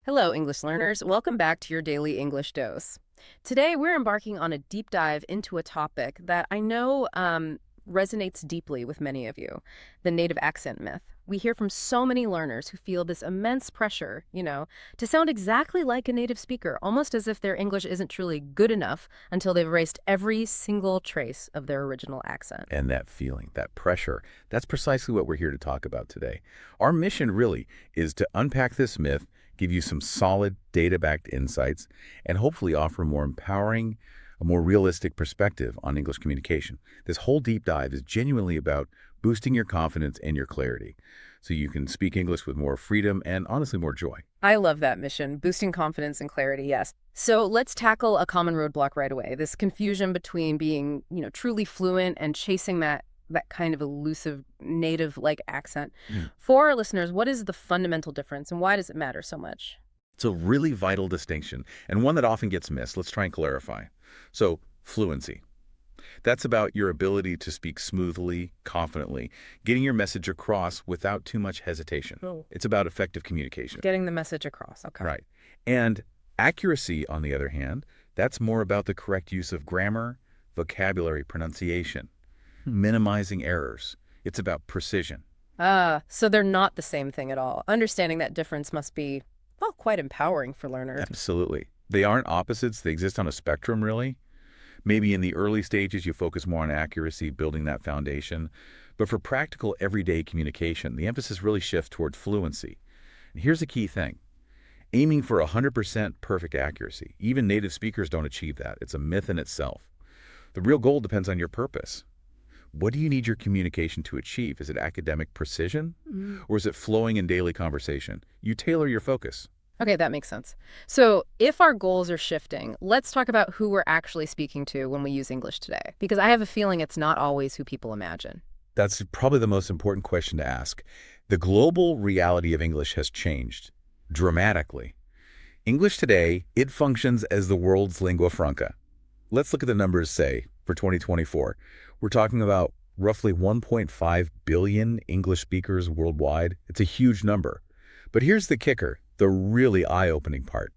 Hello, English learners. Welcome back to your daily English dose. Today, we're embarking on a deep dive into a topic that I know resonates deeply with many of you, the native accent myth. We hear from so many learners who feel this immense pressure, to sound exactly like a native speaker, almost as if their English isn't truly good enough until they've erased every single trace of their original accent. And that feeling, that pressure, that's precisely what we're here to talk about today. Our mission really is to unpack this myth, give you some solid data-backed insights, and hopefully offer a more empowering, a more realistic perspective on English communication. This whole deep dive is genuinely about boosting your confidence and your clarity so you can speak English with more freedom and honestly more joy. I love that mission, boosting confidence and clarity, yes. So let's tackle a common roadblock right away, this confusion between being, truly fluent and chasing that kind of elusive native-like accent. For our listeners, what is the fundamental difference and why does it matter so much? It's a really vital distinction and one that often gets missed. Let's try and clarify. So, fluency. That's about your ability to speak smoothly, confidently, getting your message across without too much hesitation. Oh. It's about effective communication. Getting the message across, okay. Right. And accuracy, on the other hand, that's more about the correct use of grammar, vocabulary, pronunciation, minimizing errors. It's about precision. So they're not the same thing at all. Understanding that difference must be, well, quite empowering for learners. Absolutely. They aren't opposites. They exist on a spectrum, really. Maybe in the early stages, you focus more on accuracy, building that foundation. But for practical, everyday communication, the emphasis really shifts toward fluency. And here's the key thing. Aiming for 100% perfect accuracy. Even native speakers don't achieve that. It's a myth in itself. The real goal depends on your purpose. What do you need your communication to achieve? Is it academic precision? Or is it flowing in daily conversation? You tailor your focus. Okay, that makes sense. So if our goals are shifting, let's talk about who we're actually speaking to when we use English today, because I have a feeling it's not always who people imagine. That's probably the most important question to ask. The global reality of English has changed dramatically. English today, it functions as the world's lingua franca. Let's look at the numbers, say, for 2024. We're talking about roughly 1.5 billion English speakers worldwide. It's a huge number. But here's the kicker, the really eye-opening part.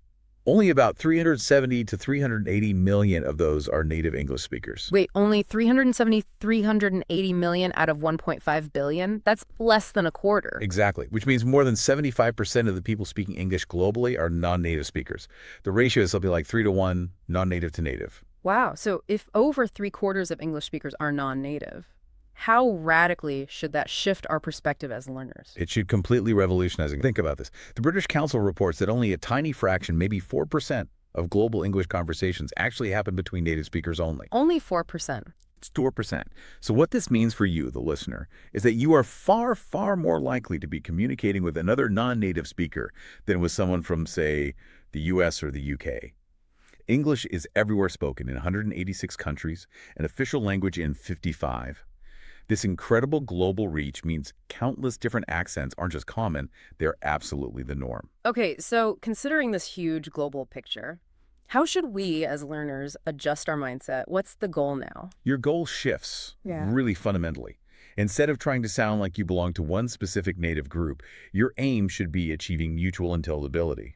Only about 370 to 380 million of those are native English speakers. Wait, only 370, 380 million out of 1.5 billion? That's less than a quarter. Exactly, which means more than 75% of the people speaking English globally are non-native speakers. The ratio is something like 3-to-1 non-native to native. Wow, so if over 3/4 of English speakers are non-native, how radically should that shift our perspective as learners? It should completely revolutionize. Think about this. The British Council reports that only a tiny fraction, maybe 4% of global English conversations actually happen between native speakers only. Only 4%. It's 4%. So what this means for you, the listener, is that you are far, far more likely to be communicating with another non-native speaker than with someone from, say, the US or the UK. English is everywhere spoken in 186 countries, an official language in 55. This incredible global reach means countless different accents aren't just common, they're absolutely the norm. Okay, so considering this huge global picture, how should we as learners adjust our mindset? What's the goal now? Your goal shifts Yeah. really fundamentally. Instead of trying to sound like you belong to one specific native group, your aim should be achieving mutual intelligibility.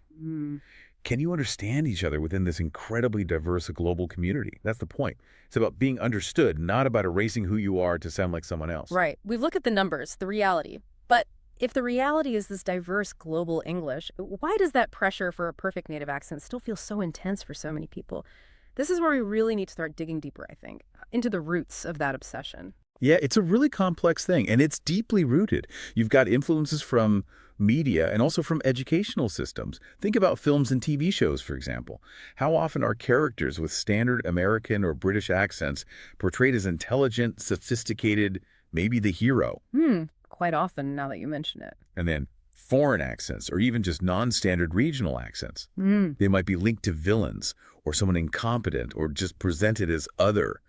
Can you understand each other within this incredibly diverse global community? That's the point. It's about being understood, not about erasing who you are to sound like someone else. Right. We've looked at the numbers, the reality. But if the reality is this diverse global English, why does that pressure for a perfect native accent still feel so intense for so many people? This is where we really need to start digging deeper, I think, into the roots of that obsession. Yeah, it's a really complex thing, and it's deeply rooted. You've got influences from media and also from educational systems. Think about films and TV shows, for example. How often are characters with standard American or British accents portrayed as intelligent, sophisticated, maybe the hero? Quite often, now that you mention it. And then foreign accents or even just non-standard regional accents. They might be linked to villains or someone incompetent or just presented as other.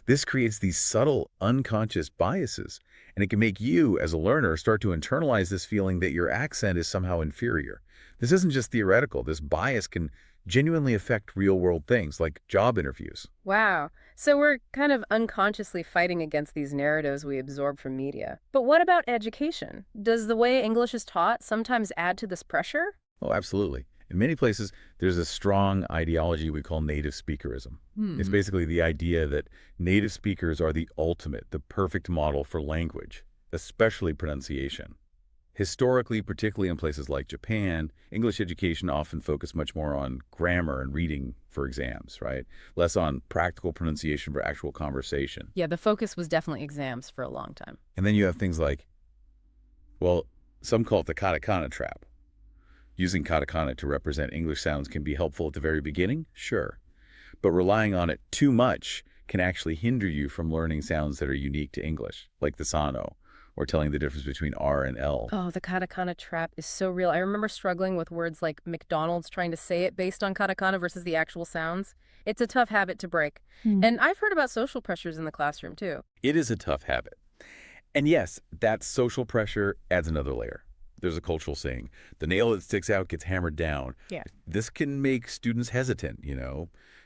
This creates these subtle, unconscious biases, and it can make you, as a learner, start to internalize this feeling that your accent is somehow inferior. This isn't just theoretical. This bias can genuinely affect real-world things like job interviews. Wow. So we're kind of unconsciously fighting against these narratives we absorb from media. But what about education? Does the way English is taught sometimes add to this pressure? Oh, absolutely. In many places, there's a strong ideology we call native speakerism. It's Hmm. basically the idea that native speakers are the ultimate, the perfect model for language, especially pronunciation. Historically, particularly in places like Japan, English education often focused much more on grammar and reading for exams, right? Less on practical pronunciation for actual conversation. Yeah, the focus was definitely exams for a long time. And then you have things like, well, some call it the katakana trap. Using katakana to represent English sounds can be helpful at the very beginning, sure. But relying on it too much can actually hinder you from learning sounds that are unique to English, like the sano, or telling the difference between R and L. Oh, the katakana trap is so real. I remember struggling with words like McDonald's, trying to say it based on katakana versus the actual sounds. It's a tough habit to break. And I've heard about social pressures in the classroom too. It is a tough habit. And yes, that social pressure adds another layer. There's a cultural saying, the nail that sticks out gets hammered down. Yeah. This can make students hesitant,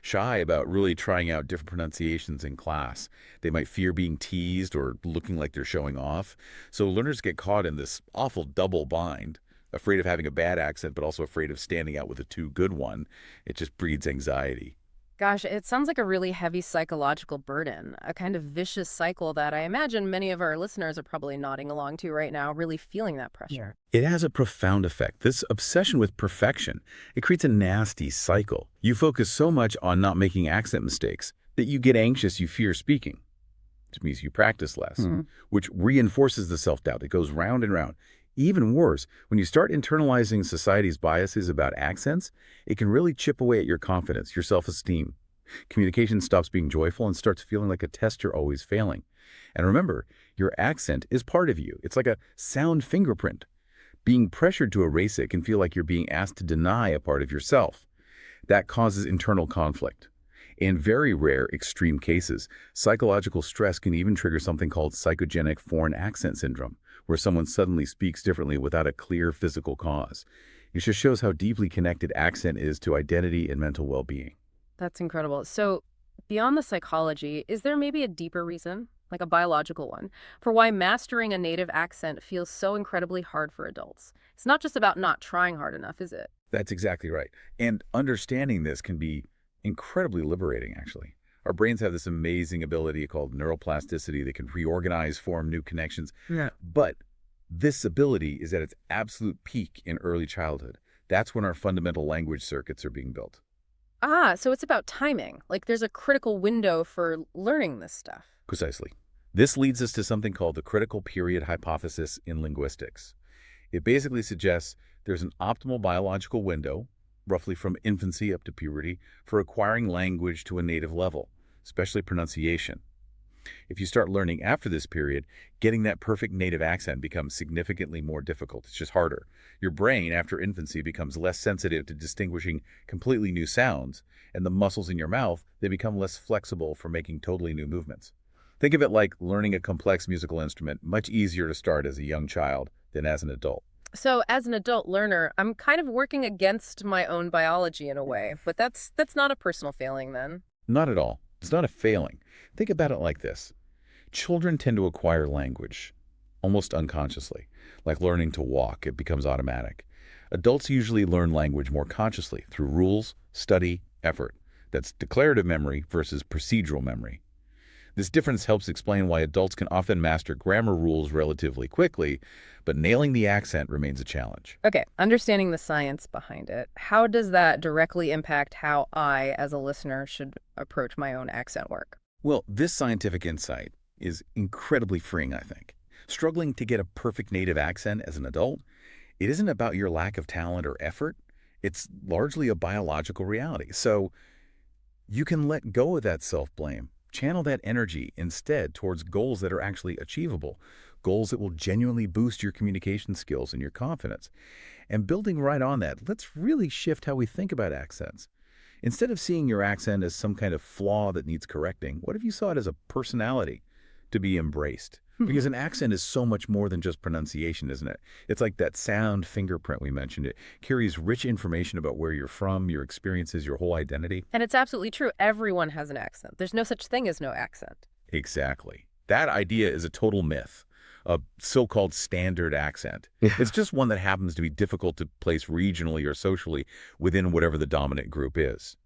shy about really trying out different pronunciations in class. They might fear being teased or looking like they're showing off. So learners get caught in this awful double bind, afraid of having a bad accent, but also afraid of standing out with a too good one. It just breeds anxiety. Gosh, it sounds like a really heavy psychological burden, a kind of vicious cycle that I imagine many of our listeners are probably nodding along to right now, really feeling that pressure. It has a profound effect. This obsession with perfection, it creates a nasty cycle. You focus so much on not making accent mistakes that you get anxious, you fear speaking, which means you practice less, Hmm. which reinforces the self-doubt. It goes round and round. Even worse, when you start internalizing society's biases about accents, it can really chip away at your confidence, your self-esteem. Communication stops being joyful and starts feeling like a test you're always failing. And remember, your accent is part of you. It's like a sound fingerprint. Being pressured to erase it can feel like you're being asked to deny a part of yourself. That causes internal conflict. In very rare, extreme cases, psychological stress can even trigger something called psychogenic foreign accent syndrome, where someone suddenly speaks differently without a clear physical cause. It just shows how deeply connected accent is to identity and mental well-being. That's incredible. So, beyond the psychology, is there maybe a deeper reason, like a biological one, for why mastering a native accent feels so incredibly hard for adults? It's not just about not trying hard enough, is it? That's exactly right. And understanding this can be incredibly liberating, actually. Our brains have this amazing ability called neuroplasticity that can reorganize, form new connections. Yeah. But this ability is at its absolute peak in early childhood. That's when our fundamental language circuits are being built. Ah, so it's about timing. Like there's a critical window for learning this stuff. Precisely. This leads us to something called the critical period hypothesis in linguistics. It basically suggests there's an optimal biological window, roughly from infancy up to puberty, for acquiring language to a native level, especially pronunciation. If you start learning after this period, getting that perfect native accent becomes significantly more difficult. It's just harder. Your brain, after infancy, becomes less sensitive to distinguishing completely new sounds, and the muscles in your mouth, they become less flexible for making totally new movements. Think of it like learning a complex musical instrument, much easier to start as a young child than as an adult. So, as an adult learner, I'm kind of working against my own biology in a way, but that's not a personal failing then. Not at all. It's not a failing. Think about it like this. Children tend to acquire language almost unconsciously, like learning to walk. It becomes automatic. Adults usually learn language more consciously through rules, study, effort. That's declarative memory versus procedural memory. This difference helps explain why adults can often master grammar rules relatively quickly, but nailing the accent remains a challenge. Okay, understanding the science behind it, how does that directly impact how I, as a listener, should approach my own accent work? Well, this scientific insight is incredibly freeing, I think. Struggling to get a perfect native accent as an adult, it isn't about your lack of talent or effort. It's largely a biological reality. So you can let go of that self-blame. Channel that energy instead towards goals that are actually achievable, goals that will genuinely boost your communication skills and your confidence. And building right on that, let's really shift how we think about accents. Instead of seeing your accent as some kind of flaw that needs correcting, what if you saw it as a personality to be embraced? Because an accent is so much more than just pronunciation, isn't it? It's like that sound fingerprint we mentioned. It carries rich information about where you're from, your experiences, your whole identity. And it's absolutely true. Everyone has an accent. There's no such thing as no accent. Exactly. That idea is a total myth. a so-called standard accent. Yeah. It's just one that happens to be difficult to place regionally or socially within whatever the dominant group is.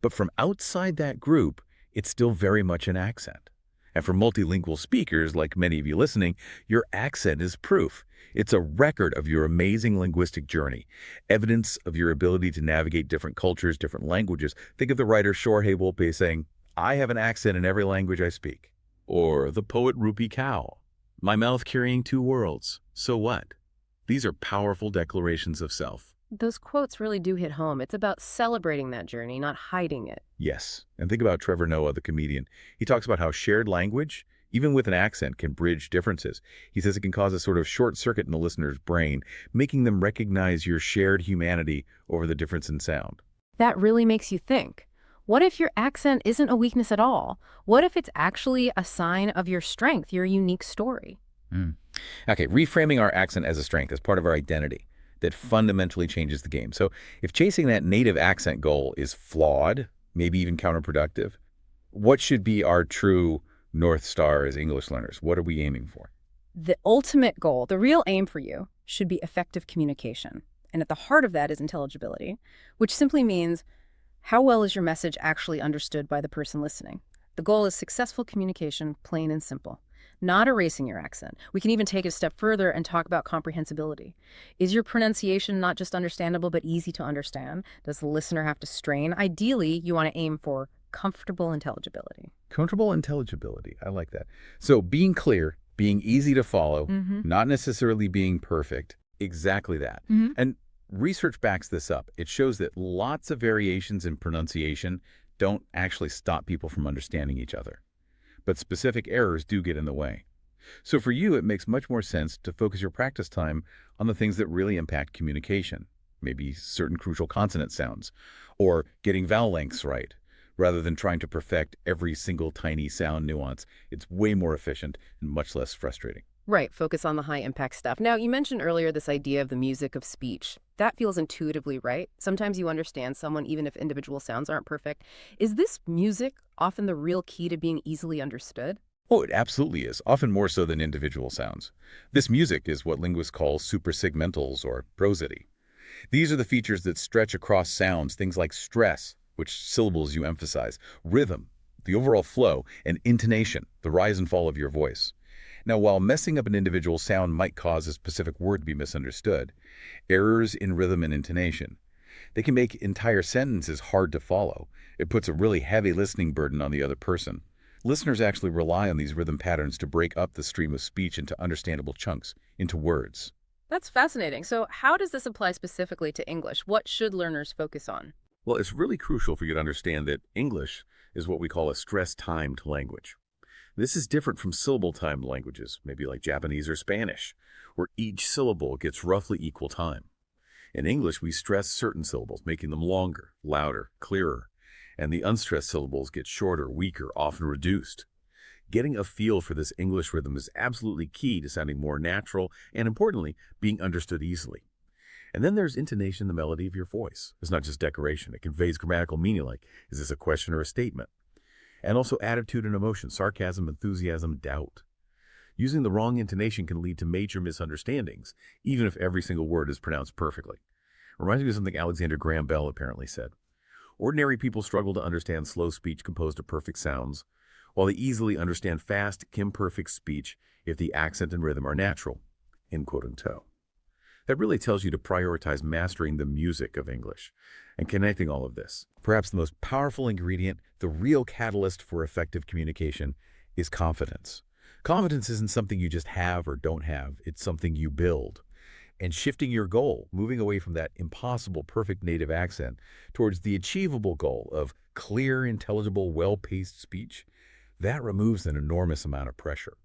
But from outside that group, it's still very much an accent. And for multilingual speakers, like many of you listening, your accent is proof. It's a record of your amazing linguistic journey, evidence of your ability to navigate different cultures, different languages. Think of the writer Shohei Wolpe saying, "I have an accent in every language I speak." Or the poet Rupi Kaur, "My mouth carrying two worlds, so what?" These are powerful declarations of self. Those quotes really do hit home. It's about celebrating that journey, not hiding it. Yes, and think about Trevor Noah, the comedian. He talks about how shared language, even with an accent, can bridge differences. He says it can cause a sort of short circuit in the listener's brain, making them recognize your shared humanity over the difference in sound. That really makes you think. What if your accent isn't a weakness at all? What if it's actually a sign of your strength, your unique story? Okay, reframing our accent as a strength as part of our identity that fundamentally changes the game. So if chasing that native accent goal is flawed, maybe even counterproductive, what should be our true North Star as English learners? What are we aiming for? The ultimate goal, the real aim for you, should be effective communication. And at the heart of that is intelligibility, which simply means how well is your message actually understood by the person listening? The goal is successful communication, plain and simple. Not erasing your accent. We can even take it a step further and talk about comprehensibility. Is your pronunciation not just understandable but easy to understand? Does the listener have to strain? Ideally, you want to aim for comfortable intelligibility. Comfortable intelligibility. I like that. So being clear, being easy to follow, not necessarily being perfect. Exactly that. And research backs this up. It shows that lots of variations in pronunciation don't actually stop people from understanding each other. But specific errors do get in the way. So for you, it makes much more sense to focus your practice time on the things that really impact communication, maybe certain crucial consonant sounds, or getting vowel lengths right, rather than trying to perfect every single tiny sound nuance. It's way more efficient and much less frustrating. Right, focus on the high-impact stuff. Now, you mentioned earlier this idea of the music of speech. That feels intuitively right. Sometimes you understand someone even if individual sounds aren't perfect. Is this music often the real key to being easily understood? Oh, it absolutely is, often more so than individual sounds. This music is what linguists call suprasegmentals or prosody. These are the features that stretch across sounds, things like stress, which syllables you emphasize, rhythm, the overall flow, and intonation, the rise and fall of your voice. Now, while messing up an individual sound might cause a specific word to be misunderstood, errors in rhythm and intonation, they can make entire sentences hard to follow. It puts a really heavy listening burden on the other person. Listeners actually rely on these rhythm patterns to break up the stream of speech into understandable chunks, into words. That's fascinating. So how does this apply specifically to English? What should learners focus on? Well, it's really crucial for you to understand that English is what we call a stress-timed language. This is different from syllable-timed languages, maybe like Japanese or Spanish, where each syllable gets roughly equal time. In English, we stress certain syllables, making them longer, louder, clearer, and the unstressed syllables get shorter, weaker, often reduced. Getting a feel for this English rhythm is absolutely key to sounding more natural and, importantly, being understood easily. And then there's intonation, the melody of your voice. It's not just decoration. It conveys grammatical meaning like, is this a question or a statement? And also attitude and emotion, sarcasm, enthusiasm, doubt. Using the wrong intonation can lead to major misunderstandings, even if every single word is pronounced perfectly. Reminds me of something Alexander Graham Bell apparently said. Ordinary people struggle to understand slow speech composed of perfect sounds, while they easily understand fast, imperfect speech if the accent and rhythm are natural, in quote and toe. That really tells you to prioritize mastering the music of English and connecting all of this. Perhaps the most powerful ingredient, the real catalyst for effective communication, is confidence. Confidence isn't something you just have or don't have. It's something you build. And shifting your goal, moving away from that impossible, perfect native accent towards the achievable goal of clear, intelligible, well-paced speech, that removes an enormous amount of pressure.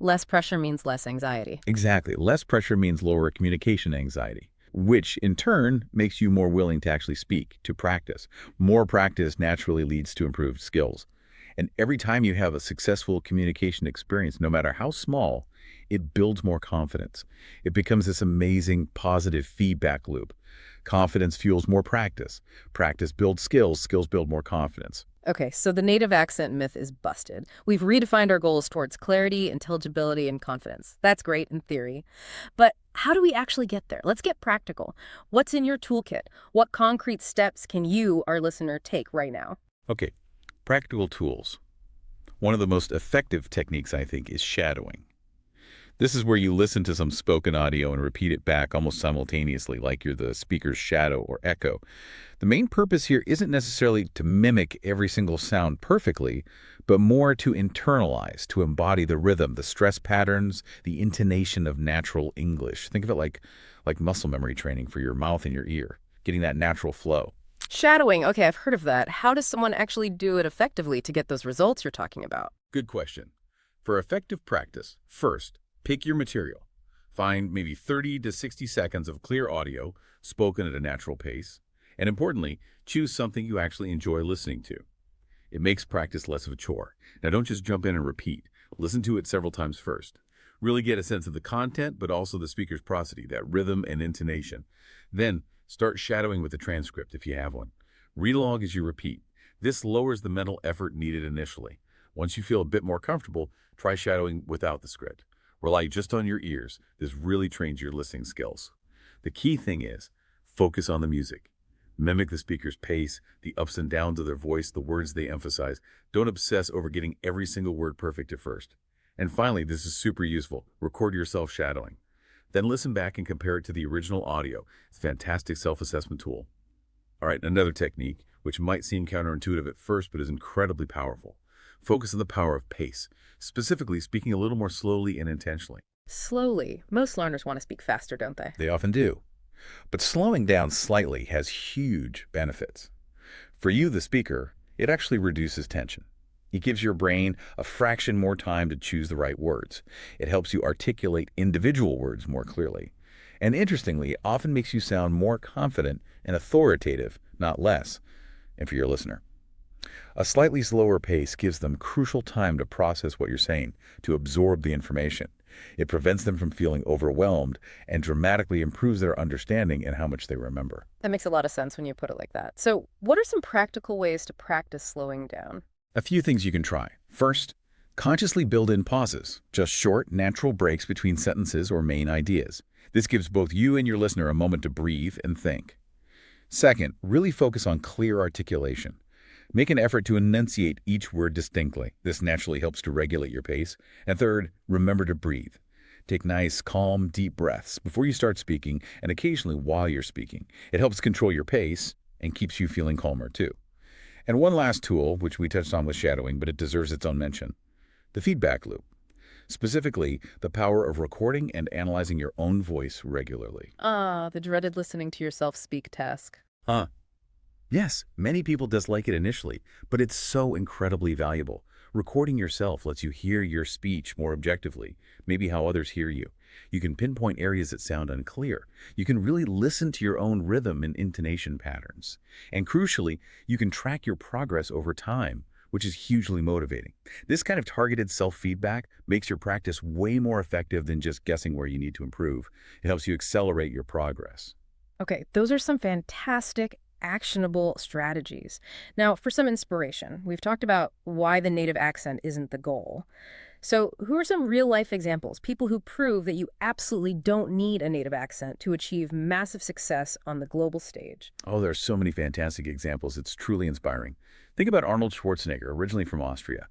Less pressure means less anxiety. Exactly. Less pressure means lower communication anxiety, which in turn makes you more willing to actually speak, to practice. More practice naturally leads to improved skills. And every time you have a successful communication experience, no matter how small, it builds more confidence. It becomes this amazing positive feedback loop. Confidence fuels more practice. Practice builds skills. Skills build more confidence. Okay, so the native accent myth is busted. We've redefined our goals towards clarity, intelligibility, and confidence. That's great in theory. But how do we actually get there? Let's get practical. What's in your toolkit? What concrete steps can you, our listener, take right now? Okay, practical tools. One of the most effective techniques, I think, is shadowing. This is where you listen to some spoken audio and repeat it back almost simultaneously, like you're the speaker's shadow or echo. The main purpose here isn't necessarily to mimic every single sound perfectly, but more to internalize, to embody the rhythm, the stress patterns, the intonation of natural English. Think of it like muscle memory training for your mouth and your ear, getting that natural flow. Shadowing. Okay, I've heard of that. How does someone actually do it effectively to get those results you're talking about? Good question. For effective practice, first, pick your material. Find maybe 30 to 60 seconds of clear audio spoken at a natural pace. And importantly, choose something you actually enjoy listening to. It makes practice less of a chore. Now, don't just jump in and repeat. Listen to it several times first. Really get a sense of the content, but also the speaker's prosody, that rhythm and intonation. Then, start shadowing with the transcript if you have one. Read along as you repeat. This lowers the mental effort needed initially. Once you feel a bit more comfortable, try shadowing without the script. Rely just on your ears. This really trains your listening skills. The key thing is, focus on the music. Mimic the speaker's pace, the ups and downs of their voice, the words they emphasize. Don't obsess over getting every single word perfect at first. And finally, this is super useful. Record yourself shadowing. Then listen back and compare it to the original audio. It's a fantastic self-assessment tool. All right, another technique, which might seem counterintuitive at first, but is incredibly powerful. Focus on the power of pace, specifically speaking a little more slowly and intentionally. Slowly. Most learners want to speak faster, don't they? They often do. But slowing down slightly has huge benefits. For you, the speaker, it actually reduces tension. It gives your brain a fraction more time to choose the right words. It helps you articulate individual words more clearly. And interestingly, it often makes you sound more confident and authoritative, not less. And for your listener, a slightly slower pace gives them crucial time to process what you're saying, to absorb the information. It prevents them from feeling overwhelmed and dramatically improves their understanding and how much they remember. That makes a lot of sense when you put it like that. So, what are some practical ways to practice slowing down? A few things you can try. First, consciously build in pauses, just short, natural breaks between sentences or main ideas. This gives both you and your listener a moment to breathe and think. Second, really focus on clear articulation. Make an effort to enunciate each word distinctly. This naturally helps to regulate your pace. And third, remember to breathe. Take nice, calm, deep breaths before you start speaking and occasionally while you're speaking. It helps control your pace and keeps you feeling calmer too. And one last tool, which we touched on with shadowing, but it deserves its own mention, the feedback loop. Specifically, the power of recording and analyzing your own voice regularly. Ah, the dreaded listening to yourself speak task. Huh. Yes, many people dislike it initially, but it's so incredibly valuable. Recording yourself lets you hear your speech more objectively, maybe how others hear you. You can pinpoint areas that sound unclear. You can really listen to your own rhythm and intonation patterns. And crucially, you can track your progress over time, which is hugely motivating. This kind of targeted self-feedback makes your practice way more effective than just guessing where you need to improve. It helps you accelerate your progress. Okay, those are some fantastic, actionable strategies. Now, for some inspiration, we've talked about why the native accent isn't the goal. So, who are some real-life examples, people who prove that you absolutely don't need a native accent to achieve massive success on the global stage? Oh, there are so many fantastic examples. It's truly inspiring. Think about Arnold Schwarzenegger, originally from Austria.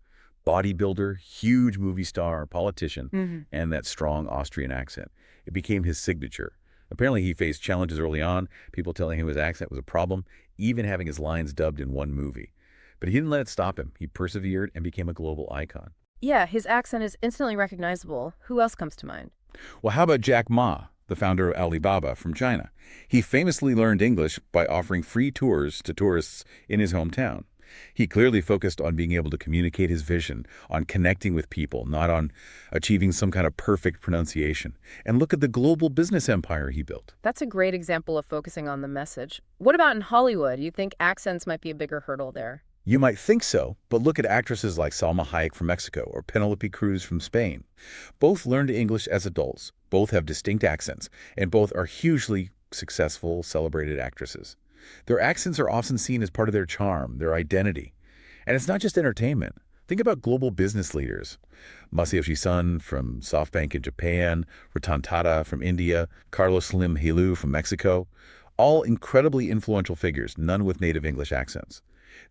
Bodybuilder, huge movie star, politician, and that strong Austrian accent. It became his signature. Apparently, he faced challenges early on, people telling him his accent was a problem, even having his lines dubbed in one movie. But he didn't let it stop him. He persevered and became a global icon. Yeah, his accent is instantly recognizable. Who else comes to mind? Well, how about Jack Ma, the founder of Alibaba from China? He famously learned English by offering free tours to tourists in his hometown. He clearly focused on being able to communicate his vision, on connecting with people, not on achieving some kind of perfect pronunciation. And look at the global business empire he built. That's a great example of focusing on the message. What about in Hollywood? You think accents might be a bigger hurdle there? You might think so, but look at actresses like Salma Hayek from Mexico or Penelope Cruz from Spain. Both learned English as adults, both have distinct accents, and both are hugely successful, celebrated actresses. Their accents are often seen as part of their charm, their identity. And it's not just entertainment. Think about global business leaders. Masayoshi Son from SoftBank in Japan, Ratan Tata from India, Carlos Slim Helú from Mexico. All incredibly influential figures, none with native English accents.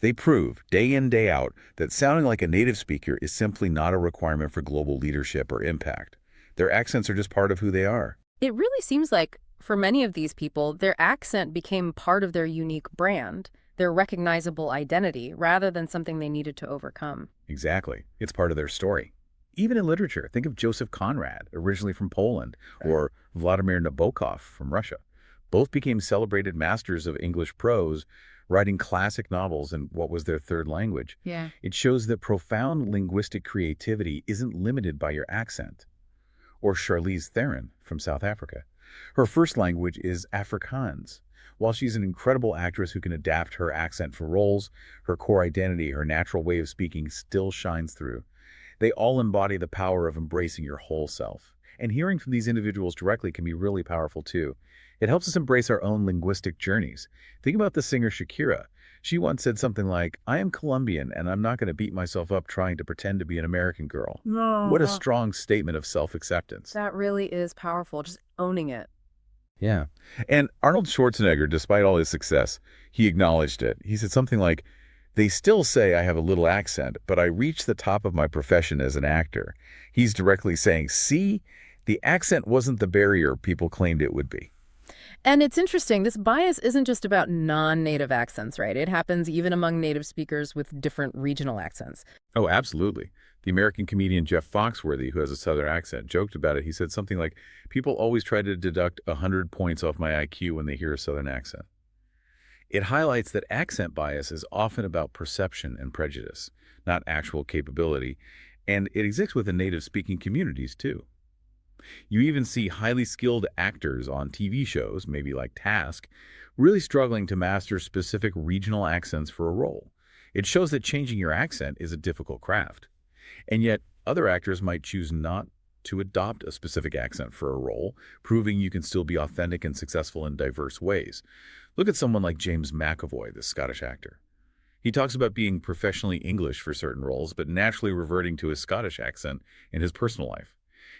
They prove, day in, day out, that sounding like a native speaker is simply not a requirement for global leadership or impact. Their accents are just part of who they are. It really seems like, for many of these people, their accent became part of their unique brand, their recognizable identity, rather than something they needed to overcome. Exactly. It's part of their story. Even in literature, think of Joseph Conrad, originally from Poland, or Vladimir Nabokov from Russia. Both became celebrated masters of English prose, writing classic novels in what was their third language. Yeah. It shows that profound linguistic creativity isn't limited by your accent. Or Charlize Theron from South Africa. Her first language is Afrikaans. While she's an incredible actress who can adapt her accent for roles, her core identity, her natural way of speaking still shines through. They all embody the power of embracing your whole self. And hearing from these individuals directly can be really powerful too. It helps us embrace our own linguistic journeys. Think about the singer Shakira. She once said something like, "I am Colombian and I'm not going to beat myself up trying to pretend to be an American girl." What a No. strong statement of self-acceptance. That really is powerful, just owning it. Yeah. And Arnold Schwarzenegger, despite all his success, he acknowledged it. He said something like, "They still say I have a little accent, but I reached the top of my profession as an actor." He's directly saying, see, the accent wasn't the barrier people claimed it would be. And it's interesting, this bias isn't just about non-native accents, right? It happens even among native speakers with different regional accents. Oh, absolutely. The American comedian Jeff Foxworthy, who has a Southern accent, joked about it. He said something like, "People always try to deduct 100 points off my IQ when they hear a Southern accent." It highlights that accent bias is often about perception and prejudice, not actual capability, and it exists within native-speaking communities, too. You even see highly skilled actors on TV shows, maybe like Task, really struggling to master specific regional accents for a role. It shows that changing your accent is a difficult craft. And yet, other actors might choose not to adopt a specific accent for a role, proving you can still be authentic and successful in diverse ways. Look at someone like James McAvoy, the Scottish actor. He talks about being professionally English for certain roles, but naturally reverting to his Scottish accent in his personal life.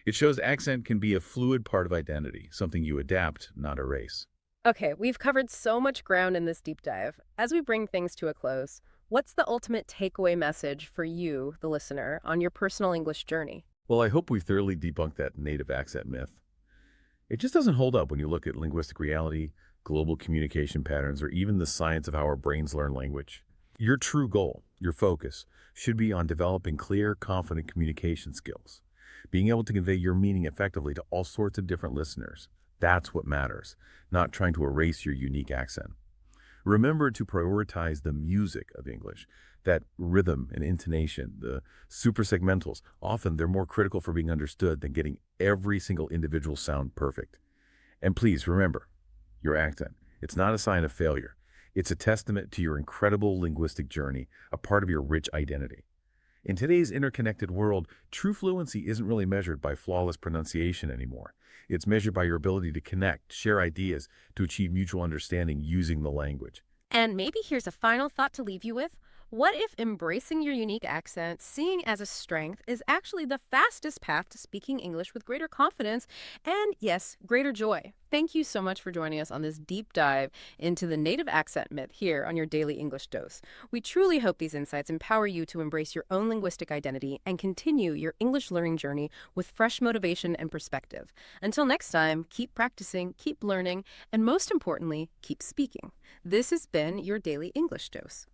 It shows accent can be a fluid part of identity, something you adapt, not erase. Okay, we've covered so much ground in this deep dive. As we bring things to a close, what's the ultimate takeaway message for you, the listener, on your personal English journey? Well, I hope we thoroughly debunked that native accent myth. It just doesn't hold up when you look at linguistic reality, global communication patterns, or even the science of how our brains learn language. Your true goal, your focus, should be on developing clear, confident communication skills. Being able to convey your meaning effectively to all sorts of different listeners. That's what matters, not trying to erase your unique accent. Remember to prioritize the music of English, that rhythm and intonation, the supersegmentals. Often they're more critical for being understood than getting every single individual sound perfect. And please remember, your accent. It's not a sign of failure. It's a testament to your incredible linguistic journey, a part of your rich identity. In today's interconnected world, true fluency isn't really measured by flawless pronunciation anymore. It's measured by your ability to connect, share ideas, to achieve mutual understanding using the language. And maybe here's a final thought to leave you with. What if embracing your unique accent, seeing as a strength, is actually the fastest path to speaking English with greater confidence and, yes, greater joy? Thank you so much for joining us on this deep dive into the native accent myth here on your Daily English Dose. We truly hope these insights empower you to embrace your own linguistic identity and continue your English learning journey with fresh motivation and perspective. Until next time, keep practicing, keep learning, and most importantly, keep speaking. This has been your Daily English Dose.